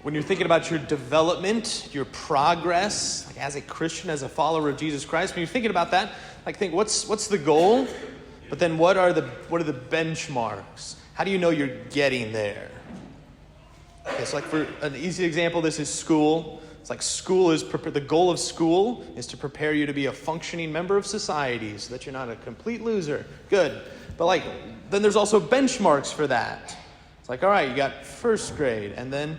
When you're thinking about your development, your progress, like as a Christian, as a follower of Jesus Christ, when you're thinking about that, like think what's the goal? But then what are the benchmarks? How do you know you're getting there? Okay, so like for an easy example, this is school. It's like the goal of school is to prepare you to be a functioning member of society so that you're not a complete loser. Good. But then there's also benchmarks for that. It's like, all right, you got first grade and then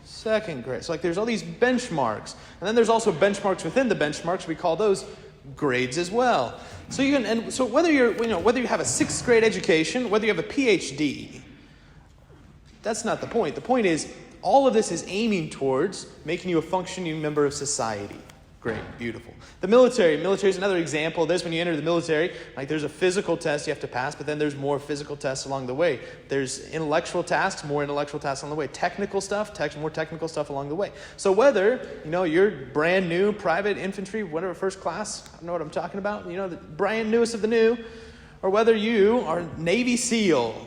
second grade. So there's all these benchmarks. And then there's also benchmarks within the benchmarks. We call those grades as well. So whether you have a sixth grade education, whether you have a PhD, that's not the point. The point is, all of this is aiming towards making you a functioning member of society. Great, beautiful. The military is another example of this. When you enter the military, there's a physical test you have to pass, but then there's more physical tests along the way. There's intellectual tasks, more intellectual tasks along the way. Technical stuff, more technical stuff along the way. So whether, you're brand new, private, infantry, whatever, first class, I don't know what I'm talking about, the brand newest of the new, or whether you are Navy SEAL,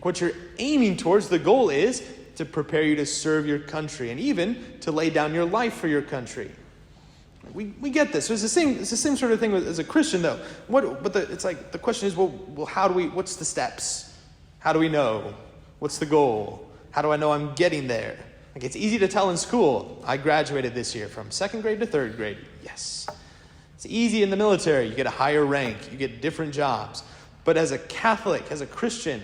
what you're aiming towards, the goal is to prepare you to serve your country and even to lay down your life for your country. We get this. So it's the same sort of thing as a Christian, though. The question is, what's the steps? How do we know? What's the goal? How do I know I'm getting there? It's easy to tell in school. I graduated this year from second grade to third grade. Yes. It's easy in the military. You get a higher rank. You get different jobs. But as a Catholic, as a Christian,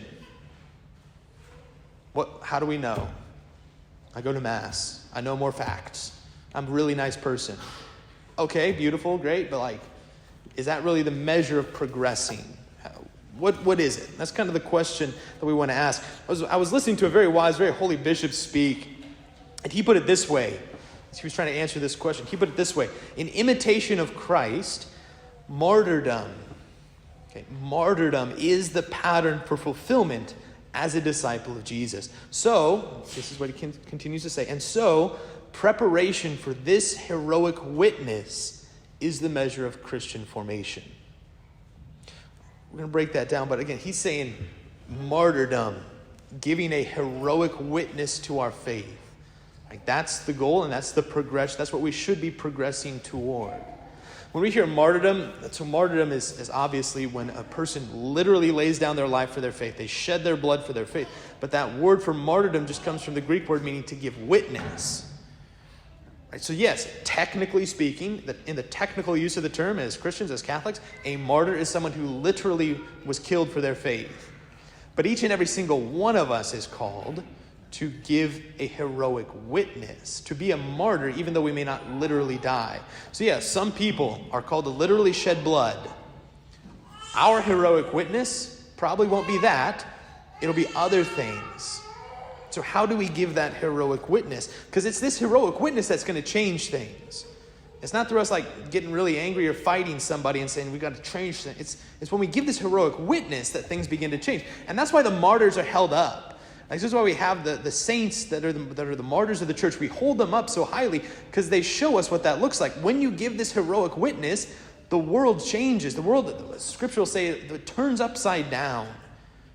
how do we know? I go to Mass. I know more facts. I'm a really nice person. Okay, beautiful, great, but is that really the measure of progressing? What is it? That's kind of the question that we want to ask. I was listening to a very wise, very holy bishop speak, and he put it this way. He was trying to answer this question. He put it this way. In imitation of Christ, martyrdom is the pattern for fulfillment as a disciple of Jesus. So, this is what he continues to say, and so, preparation for this heroic witness is the measure of Christian formation. We're going to break that down, but again, he's saying martyrdom, giving a heroic witness to our faith. That's the goal, and that's the progression. That's what we should be progressing toward. When we hear martyrdom, martyrdom is obviously when a person literally lays down their life for their faith. They shed their blood for their faith. But that word for martyrdom just comes from the Greek word meaning to give witness. So yes, technically speaking, in the technical use of the term, as Christians, as Catholics, a martyr is someone who literally was killed for their faith. But each and every single one of us is called to give a heroic witness, to be a martyr, even though we may not literally die. So yeah, some people are called to literally shed blood. Our heroic witness probably won't be that. It'll be other things. So how do we give that heroic witness? Because it's this heroic witness that's going to change things. It's not through us getting really angry or fighting somebody and saying we got to change things. It's when we give this heroic witness that things begin to change. And that's why the martyrs are held up. This is why we have the saints that are the martyrs of the church. We hold them up so highly because they show us what that looks like. When you give this heroic witness, the world changes. The world, Scripture will say, it turns upside down.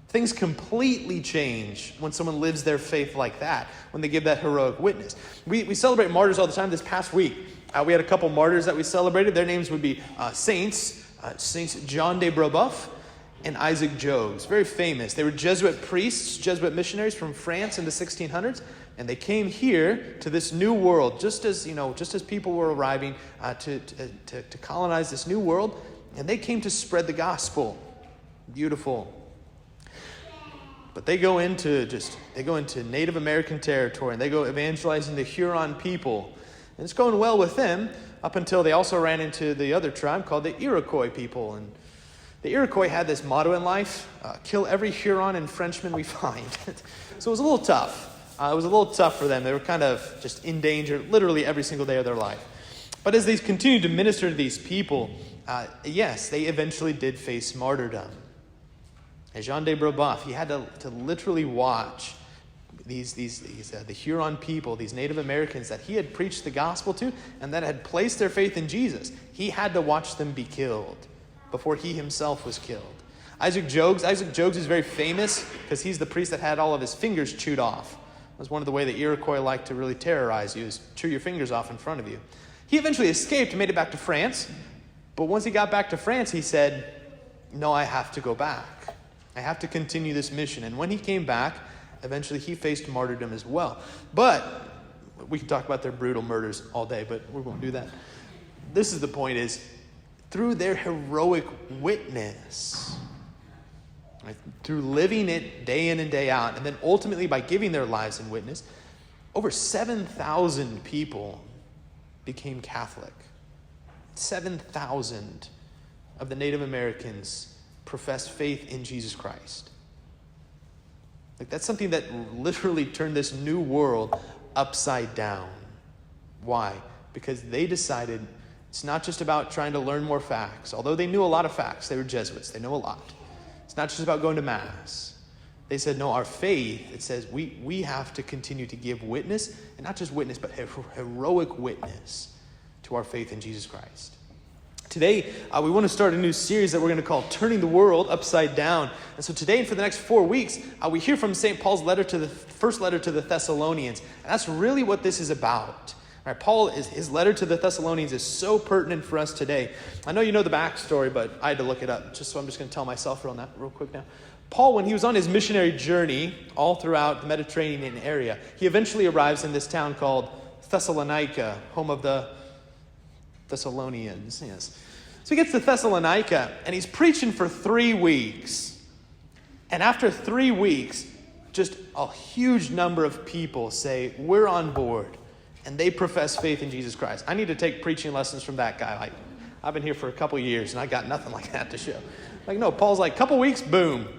Things completely change when someone lives their faith like that, when they give that heroic witness. We celebrate martyrs all the time. This past week, we had a couple martyrs that we celebrated. Their names would be Saints John de Brebeuf and Isaac Jogues, very famous. They were Jesuit priests, Jesuit missionaries from France in the 1600s, and they came here to this new world, just as people were arriving to colonize this new world, and they came to spread the gospel. Beautiful. But they go into Native American territory, and they go evangelizing the Huron people, and it's going well with them up until they also ran into the other tribe called the Iroquois people. And the Iroquois had this motto in life, kill every Huron and Frenchman we find. So it was a little tough. It was a little tough for them. They were kind of just in danger literally every single day of their life. But as they continued to minister to these people, yes, they eventually did face martyrdom. And Jean de Brebeuf, he had to literally watch the Huron people, these Native Americans that he had preached the gospel to and that had placed their faith in Jesus. He had to watch them be killed before he himself was killed. Isaac Jogues is very famous because he's the priest that had all of his fingers chewed off That's one of the ways the Iroquois like to really terrorize you, is chew your fingers off in front of you. He eventually escaped and made it back to France. But once he got back to France, he said, no, I have to go back. I have to continue this mission. And when he came back, eventually he faced martyrdom as well. But we can talk about their brutal murders all day, but we won't do that. This is the point, is through their heroic witness, right, through living it day in and day out, and then ultimately by giving their lives in witness, over 7,000 people became Catholic. 7,000 of the Native Americans professed faith in Jesus Christ. Like, that's something that literally turned this new world upside down. Why? Because they decided it's not just about trying to learn more facts. Although they knew a lot of facts, they were Jesuits, they know a lot. It's not just about going to Mass. They said, no, our faith, it says we have to continue to give witness, and not just witness, but heroic witness to our faith in Jesus Christ. Today, we want to start a new series that we're going to call Turning the World Upside Down. And so today and for the next 4 weeks, we hear from St. Paul's first letter to the Thessalonians. And that's really what this is about. All right, his letter to the Thessalonians is so pertinent for us today. I know you know the backstory, but I had to look it up, so I'm just going to tell myself real quick now. Paul, when he was on his missionary journey all throughout the Mediterranean area, he eventually arrives in this town called Thessalonica, home of the Thessalonians, yes. So he gets to Thessalonica, and he's preaching for 3 weeks. And after 3 weeks, just a huge number of people say, we're on board. And they profess faith in Jesus Christ. I need to take preaching lessons from that guy. Like, I've been here for a couple years, and I got nothing like that to show. Like, no, Paul's like, couple weeks, boom.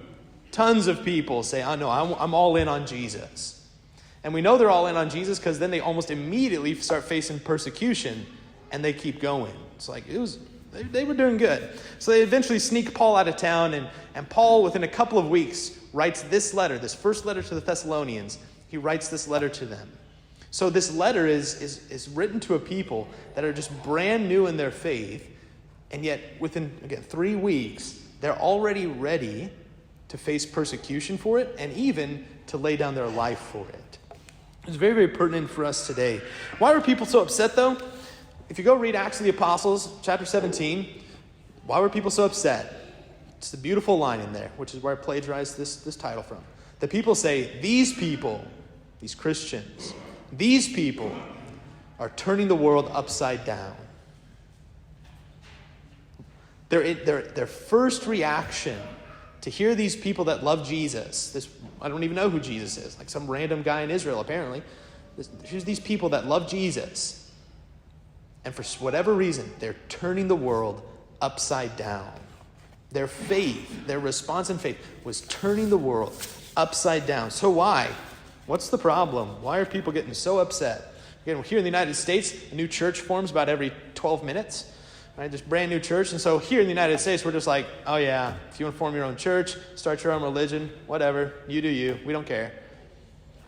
Tons of people say, oh, no, I'm all in on Jesus. And we know they're all in on Jesus because then they almost immediately start facing persecution. And they keep going. It's like, they were doing good. So they eventually sneak Paul out of town, and Paul, within a couple of weeks, writes this letter, this first letter to the Thessalonians. He writes this letter to them. So this letter is written to a people that are just brand new in their faith, and yet within, again, 3 weeks, they're already ready to face persecution for it, and even to lay down their life for it. It's very, very pertinent for us today. Why were people so upset, though? If you go read Acts of the Apostles, chapter 17, why were people so upset? It's the beautiful line in there, which is where I plagiarized this title from. The people say, these people, these Christians, these people are turning the world upside down. Their first reaction to hear these people that love Jesus, I don't even know who Jesus is, like some random guy in Israel apparently. Here's these people that love Jesus. And for whatever reason, they're turning the world upside down. Their faith, their response in faith was turning the world upside down. So why? What's the problem? Why are people getting so upset? Again, here in the United States, a new church forms about every 12 minutes. Right? Just brand new church. And so here in the United States, we're just like, oh yeah, if you want to form your own church, start your own religion, whatever, you do you, we don't care.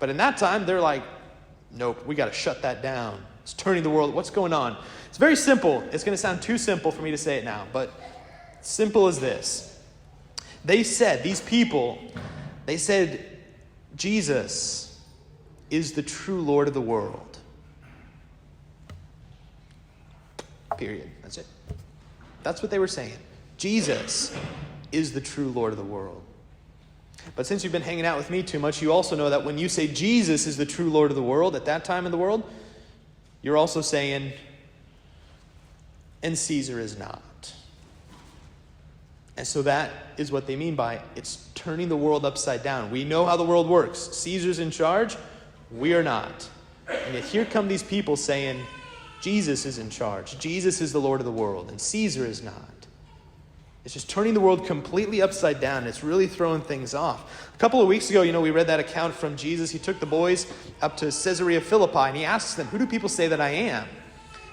But in that time, they're like, nope, we got to shut that down. It's turning the world. What's going on? It's very simple. It's going to sound too simple for me to say it now, but simple as this. These people said, Jesus is the true Lord of the world. Period. That's it. That's what they were saying. Jesus is the true Lord of the world. But since you've been hanging out with me too much, you also know that when you say Jesus is the true Lord of the world, at that time in the world, you're also saying, and Caesar is not. And so that is what they mean by it's turning the world upside down. We know how the world works. Caesar's in charge. We are not. And yet here come these people saying, Jesus is in charge. Jesus is the Lord of the world, and Caesar is not. It's just turning the world completely upside down. It's really throwing things off. A couple of weeks ago, we read that account from Jesus. He took the boys up to Caesarea Philippi, and he asks them, who do people say that I am?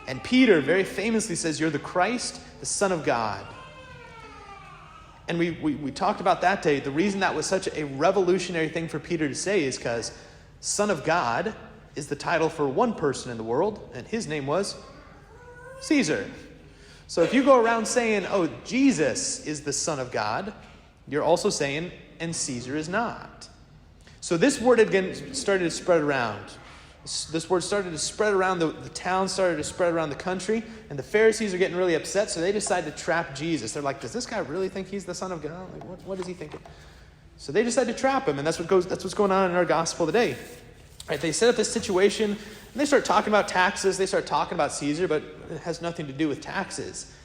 And Peter very famously says, you're the Christ, the Son of God. And we talked about that day. The reason that was such a revolutionary thing for Peter to say is because Son of God is the title for one person in the world, and his name was Caesar. So if you go around saying, oh, Jesus is the Son of God, you're also saying, and Caesar is not. So this word again started to spread around. This word started to spread around the town, started to spread around the country, and the Pharisees are getting really upset, so they decide to trap Jesus. They're like, does this guy really think he's the Son of God? Like, what is he thinking? So they decide to trap him, and that's what's going on in our gospel today. Right, they set up this situation, and they start talking about taxes. They start talking about Caesar, but it has nothing to do with taxes.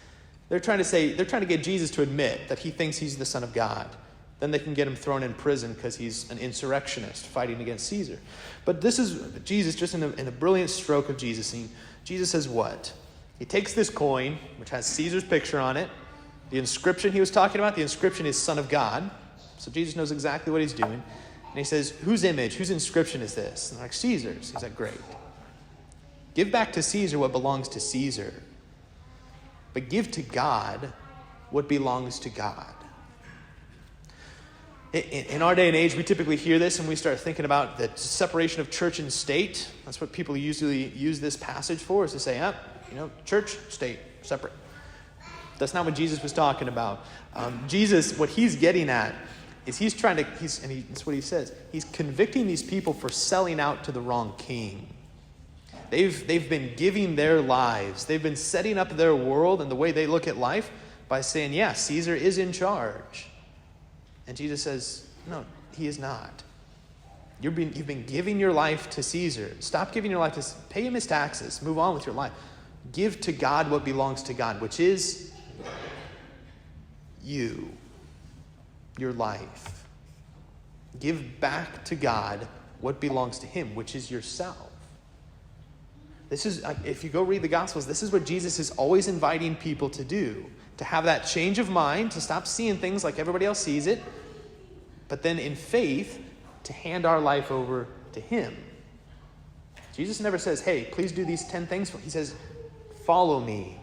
They're trying to get Jesus to admit that he thinks he's the Son of God. Then they can get him thrown in prison because he's an insurrectionist fighting against Caesar. But this is Jesus, just in a brilliant stroke of Jesus. Jesus says what? He takes this coin, which has Caesar's picture on it. The inscription he was talking about, the inscription is Son of God. So Jesus knows exactly what he's doing. And he says, whose image, whose inscription is this? And they're like, Caesar's. He's like, great. Give back to Caesar what belongs to Caesar. But give to God what belongs to God. In our day and age, we typically hear this and we start thinking about the separation of church and state. That's what people usually use this passage for, is to say, church, state, separate. That's not what Jesus was talking about. Jesus, what he's getting at is that's what he says. He's convicting these people for selling out to the wrong king. They've been giving their lives. They've been setting up their world and the way they look at life by saying, yeah, Caesar is in charge. And Jesus says, no, he is not. You've been giving your life to Caesar. Stop giving your life to pay him his taxes. Move on with your life. Give to God what belongs to God, which is you, your life. Give back to God what belongs to him, which is yourself. This is, if you go read the Gospels, this is what Jesus is always inviting people to do. To have that change of mind, to stop seeing things like everybody else sees it, but then in faith, to hand our life over to him. Jesus never says, hey, please do these 10 things. He says, follow me.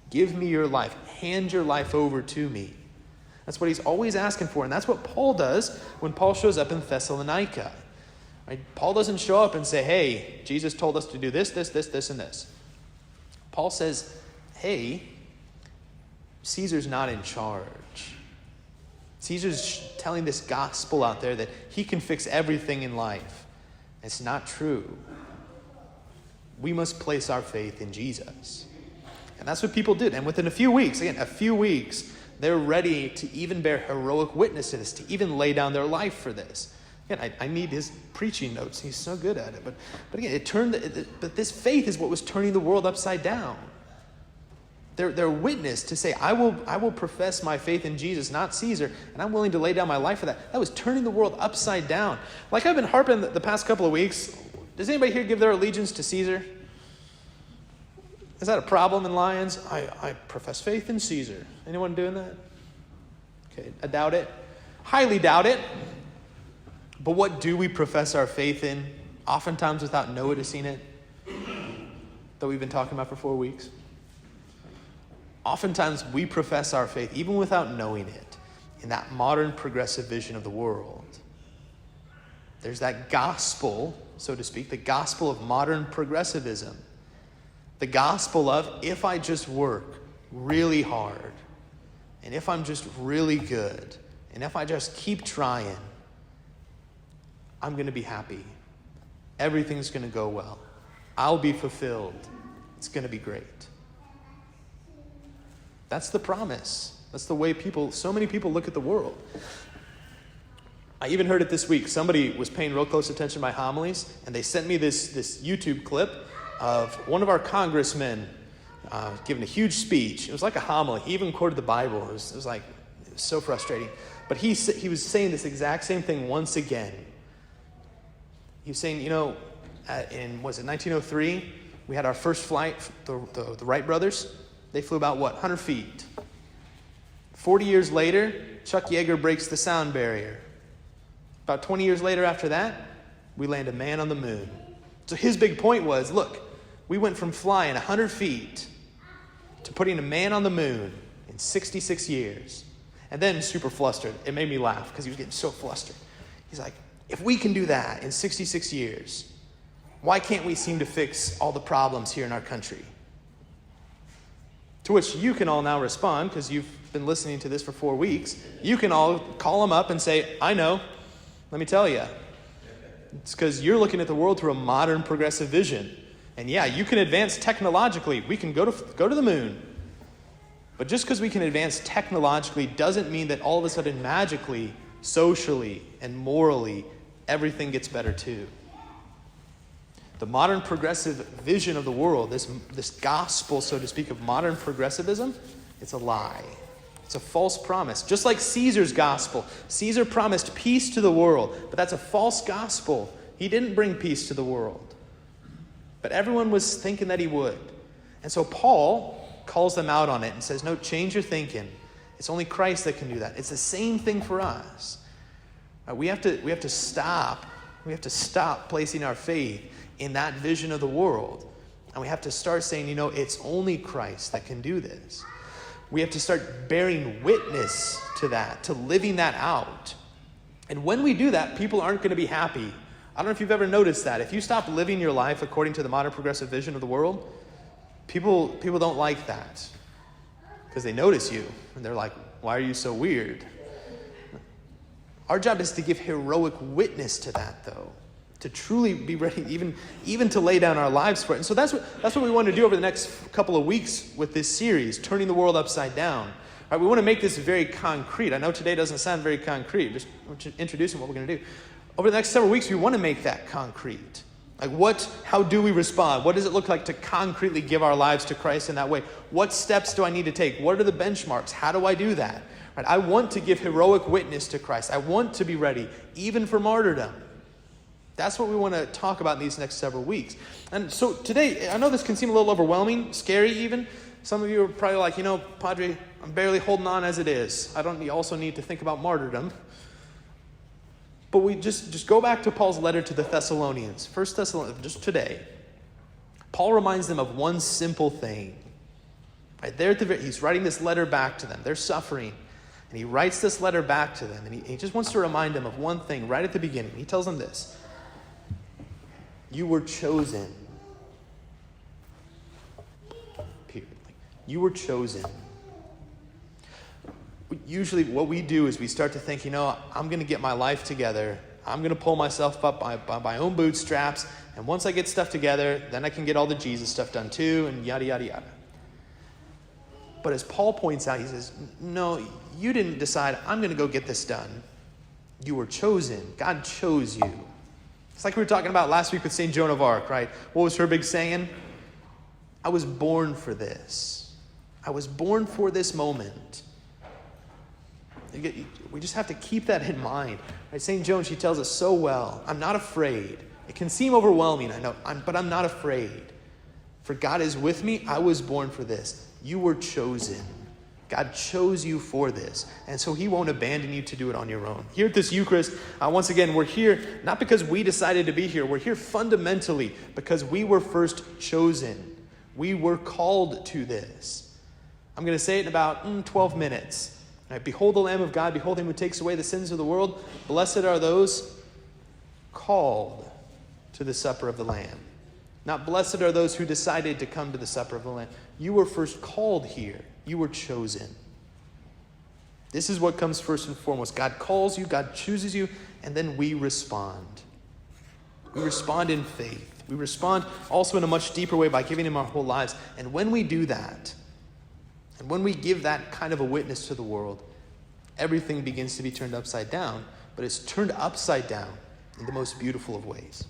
Give me your life. Hand your life over to me. That's what he's always asking for, and that's what Paul does when Paul shows up in Thessalonica. Right? Paul doesn't show up and say, hey, Jesus told us to do this, this, this, this, and this. Paul says, hey, Caesar's not in charge. Caesar's telling this gospel out there that he can fix everything in life. It's not true. We must place our faith in Jesus. And that's what people did. And within a few weeks, they're ready to even bear heroic witness to this, to even lay down their life for this. Again, I need his preaching notes. He's so good at it. But again, but this faith is what was turning the world upside down. Their witness to say, I will profess my faith in Jesus, not Caesar, and I'm willing to lay down my life for that. That was turning the world upside down. Like I've been harping the past couple of weeks. Does anybody here give their allegiance to Caesar? Is that a problem in Lions? I profess faith in Caesar. Anyone doing that? Okay, I doubt it. Highly doubt it. But what do we profess our faith in? Oftentimes without noticing it. That we've been talking about for 4 weeks. Oftentimes we profess our faith, even without knowing it, in that modern progressive vision of the world. There's that gospel, so to speak, the gospel of modern progressivism. The gospel of, if I just work really hard, and if I'm just really good, and if I just keep trying, I'm going to be happy. Everything's going to go well. I'll be fulfilled. It's going to be great. That's the promise. That's the way so many people look at the world. I even heard it this week. Somebody was paying real close attention to my homilies, and they sent me this YouTube clip of one of our congressmen giving a huge speech. It was like a homily. He even quoted the Bible. It was so frustrating. But he was saying this exact same thing once again. He was saying, in 1903, we had our first flight, the Wright brothers. They flew about, 100 feet. 40 years later, Chuck Yeager breaks the sound barrier. About 20 years later after that, we land a man on the moon. So his big point was, look, we went from flying 100 feet to putting a man on the moon in 66 years. And then super flustered. It made me laugh because he was getting so flustered. He's like, if we can do that in 66 years, why can't we seem to fix all the problems here in our country? To which you can all now respond, because you've been listening to this for 4 weeks. You can all call him up and say, I know. Let me tell you. It's because you're looking at the world through a modern progressive vision. And yeah, you can advance technologically. We can go to the moon. But just because we can advance technologically doesn't mean that all of a sudden magically, socially, and morally, everything gets better too. The modern progressive vision of the world, this gospel, so to speak, of modern progressivism, it's a lie. It's a false promise. Just like Caesar's gospel. Caesar promised peace to the world, but that's a false gospel. He didn't bring peace to the world. But everyone was thinking that he would. And so Paul calls them out on it and says, no, change your thinking. It's only Christ that can do that. It's the same thing for us. We have to stop. We have to stop placing our faith in that vision of the world. And we have to start saying, it's only Christ that can do this. We have to start bearing witness to that, to living that out. And when we do that, people aren't going to be happy. I don't know if you've ever noticed that. If you stop living your life according to the modern progressive vision of the world, people don't like that. Because they notice you. And they're like, why are you so weird? Our job is to give heroic witness to that, though. To truly be ready, even to lay down our lives for it. And so that's what we want to do over the next couple of weeks with this series, Turning the World Upside Down. All right, we want to make this very concrete. I know today doesn't sound very concrete. Just introducing what we're going to do. Over the next several weeks, we want to make that concrete. Like how do we respond? What does it look like to concretely give our lives to Christ in that way? What steps do I need to take? What are the benchmarks? How do I do that? Right, I want to give heroic witness to Christ. I want to be ready, even for martyrdom. That's what we want to talk about in these next several weeks. And so today, I know this can seem a little overwhelming, scary even. Some of you are probably like, Padre, I'm barely holding on as it is. I don't also need to think about martyrdom. But we just go back to Paul's letter to the Thessalonians. 1 Thessalonians, just today. Paul reminds them of one simple thing. Right there at he's writing this letter back to them. They're suffering. And he writes this letter back to them. And he just wants to remind them of one thing right at the beginning. He tells them this. You were chosen. Period. You were chosen. Usually what we do is we start to think, I'm going to get my life together. I'm going to pull myself up by my own bootstraps. And once I get stuff together, then I can get all the Jesus stuff done too, and yada, yada, yada. But as Paul points out, he says, no, you didn't decide, I'm going to go get this done. You were chosen. God chose you. It's like we were talking about last week with St. Joan of Arc, right? What was her big saying? I was born for this. I was born for this moment. We just have to keep that in mind. Right? St. Joan, she tells us so well, I'm not afraid. It can seem overwhelming, I know, but I'm not afraid. For God is with me. I was born for this. You were chosen. God chose you for this. And so he won't abandon you to do it on your own. Here at this Eucharist, once again, we're here not because we decided to be here. We're here fundamentally because we were first chosen. We were called to this. I'm going to say it in about 12 minutes. Right, behold the Lamb of God. Behold him who takes away the sins of the world. Blessed are those called to the supper of the Lamb. Not blessed are those who decided to come to the supper of the Lamb. You were first called here. You were chosen. This is what comes first and foremost. God calls you, God chooses you, and then we respond. We respond in faith. We respond also in a much deeper way by giving him our whole lives. And when we do that, and when we give that kind of a witness to the world, everything begins to be turned upside down, but it's turned upside down in the most beautiful of ways.